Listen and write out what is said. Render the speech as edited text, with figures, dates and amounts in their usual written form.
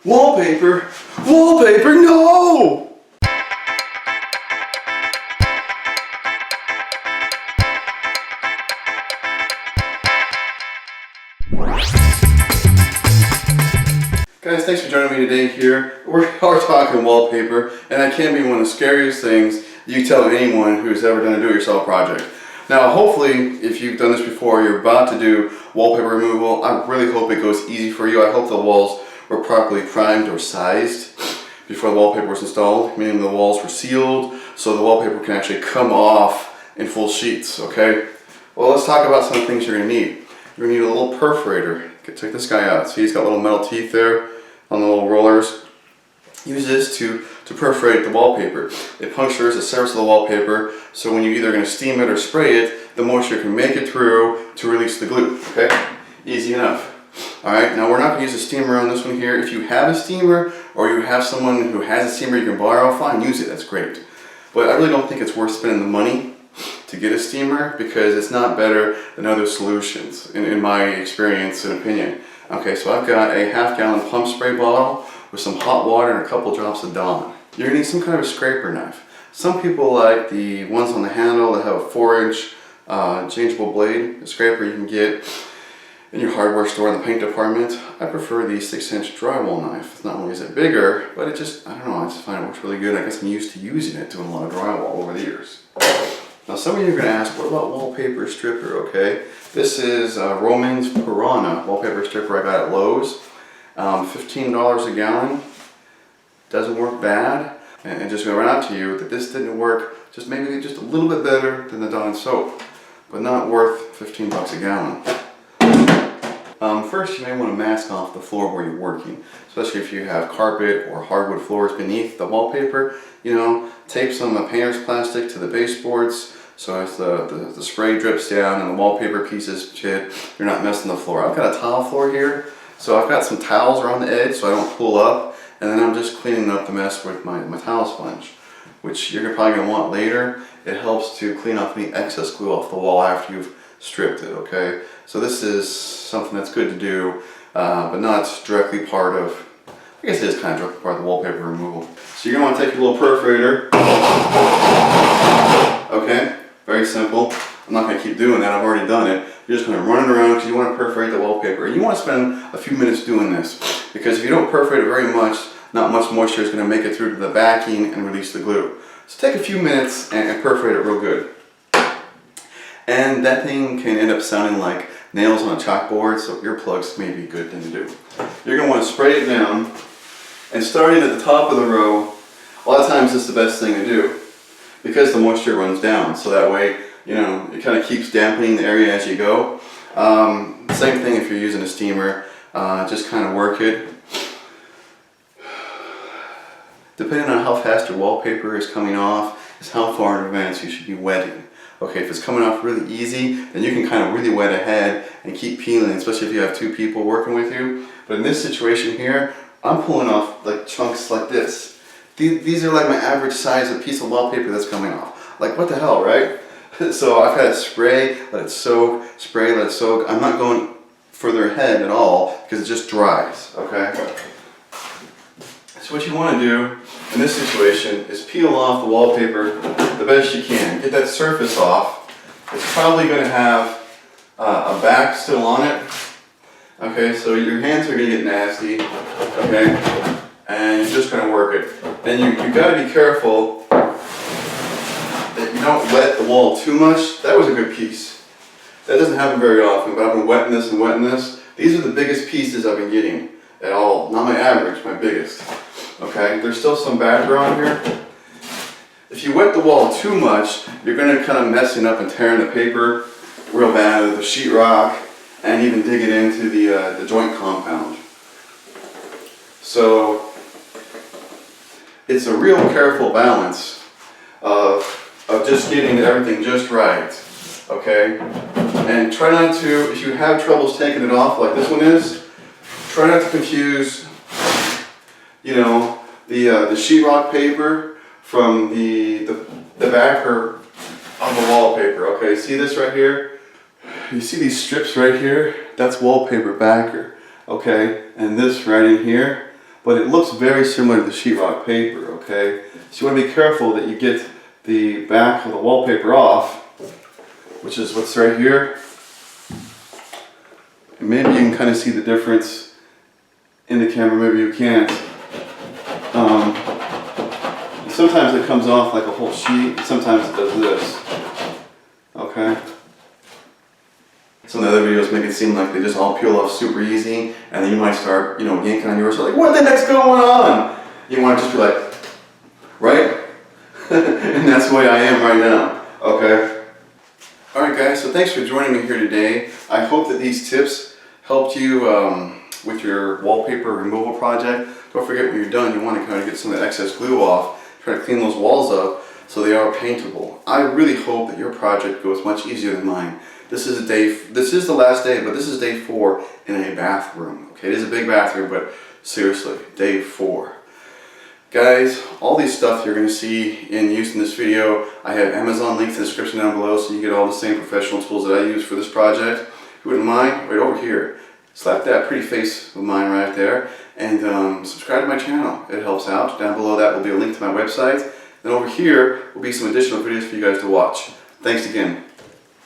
Wallpaper! Wallpaper, no! Guys, thanks for joining me today here. We're talking wallpaper, and that can be one of the scariest things you tell anyone who's ever done a do-it-yourself project. Now, hopefully, if you've done this before, you're about to do wallpaper removal, I really hope it goes easy for you. I hope the walls were properly primed or sized before the wallpaper was installed, meaning the walls were sealed so the wallpaper can actually come off in full sheets, okay? Well, let's talk about some things you're going to need. You're going to need a little perforator. Check this guy out. See, he's got little metal teeth there on the little rollers. Use this to perforate the wallpaper. It punctures the surface of the wallpaper, so when you're either going to steam it or spray it, the moisture can make it through to release the glue, okay? Easy enough. Alright, now we're not going to use a steamer on this one here. If you have a steamer, or you have someone who has a steamer you can borrow, fine, use it, that's great. But I really don't think it's worth spending the money to get a steamer, because it's not better than other solutions, in my experience and opinion. Okay, so I've got a half-gallon pump spray bottle with some hot water and a couple drops of Dawn. You're going to need some kind of a scraper knife. Some people like the ones on the handle that have a 4-inch changeable blade, a scraper you can get in your hardware store in the paint department. I prefer the 6-inch drywall knife. It's not only is it bigger, but it just, I don't know, I just find it works really good. I guess I'm used to using it, doing a lot of drywall over the years. Now some of you are going to ask, what about wallpaper stripper, okay? This is Roman's Piranha wallpaper stripper I got at Lowe's. $15 a gallon. Doesn't work bad. And just going to run out to you that this didn't work, just maybe just a little bit better than the Dawn soap, but not worth 15 bucks a gallon. First, you may want to mask off the floor where you're working, especially if you have carpet or hardwood floors beneath the wallpaper. You know, tape some painter's plastic to the baseboards so if the spray drips down and the wallpaper pieces hit, you're not messing the floor. I've got a tile floor here, so I've got some towels around the edge so I don't pull up, and then I'm just cleaning up the mess with my towel sponge, which you're probably going to want later. It helps to clean off any excess glue off the wall after you've stripped it, okay? So this is something that's good to do, but not directly part of, I guess it is kind of directly part of the wallpaper removal. So you're going to want to take your little perforator, okay? Very simple. I'm not going to keep doing that, I've already done it. You're just going to run it around because you want to perforate the wallpaper. And you want to spend a few minutes doing this, because if you don't perforate it very much, not much moisture is going to make it through to the backing and release the glue. So take a few minutes and perforate it real good. And that thing can end up sounding like nails on a chalkboard, so earplugs may be a good thing to do. You're going to want to spray it down, and starting at the top of the row, a lot of times this is the best thing to do, because the moisture runs down, so that way, you know, it kind of keeps dampening the area as you go. Same thing if you're using a steamer, just kind of work it. Depending on how fast your wallpaper is coming off, is how far in advance you should be wetting. Okay, if it's coming off really easy, then you can kind of really wet ahead and keep peeling, especially if you have two people working with you. But in this situation here, I'm pulling off like chunks like this. These are like my average size of piece of wallpaper that's coming off. Like, what the hell, right? So I've had to spray, let it soak, spray, let it soak. I'm not going further ahead at all because it just dries, okay? So what you want to do in this situation is peel off the wallpaper the best you can. Get that surface off. It's probably going to have a back still on it. Okay, so your hands are going to get nasty. Okay, and you're just going to work it. And you've got to be careful that you don't wet the wall too much. That was a good piece. That doesn't happen very often, but I've been wetting this and wetting this. These are the biggest pieces I've been getting at all. Not my average, my biggest. Okay, there's still some background here. If you wet the wall too much, you're going to kind of messing up and tearing the paper real bad with the sheetrock, and even dig it into the joint compound. So it's a real careful balance of just getting everything just right. Okay, and try not to, if you have troubles taking it off like this one is, try not to confuse, you know, the sheetrock paper from the backer on the wallpaper. Okay, see this right here? You see these strips right here? That's wallpaper backer. Okay, and this right in here, but it looks very similar to the sheetrock paper, okay? So you want to be careful that you get the back of the wallpaper off, which is what's right here. And maybe you can kind of see the difference in the camera, maybe you can't. Sometimes it comes off like a whole sheet, sometimes it does this, okay? Some of the other videos make it seem like they just all peel off super easy, and then you might start, you know, yanking on yours, so like, what the heck's going on? You want to just be like, right? And that's the way I am right now, okay? Alright guys, so thanks for joining me here today. I hope that these tips helped you with your wallpaper removal project. Don't forget when you're done, you want to kind of get some of the excess glue off, try to clean those walls up so they are paintable. I really hope that your project goes much easier than mine. This is the last day, but this is day 4 in a bathroom. Okay, it is a big bathroom, but seriously, day 4. Guys, all these stuff you're going to see in use in this video, I have Amazon links in the description down below so you get all the same professional tools that I use for this project. If you wouldn't mind, right over here, slap that pretty face of mine right there, and subscribe to my channel. It helps out. Down below that will be a link to my website. Then over here will be some additional videos for you guys to watch. Thanks again.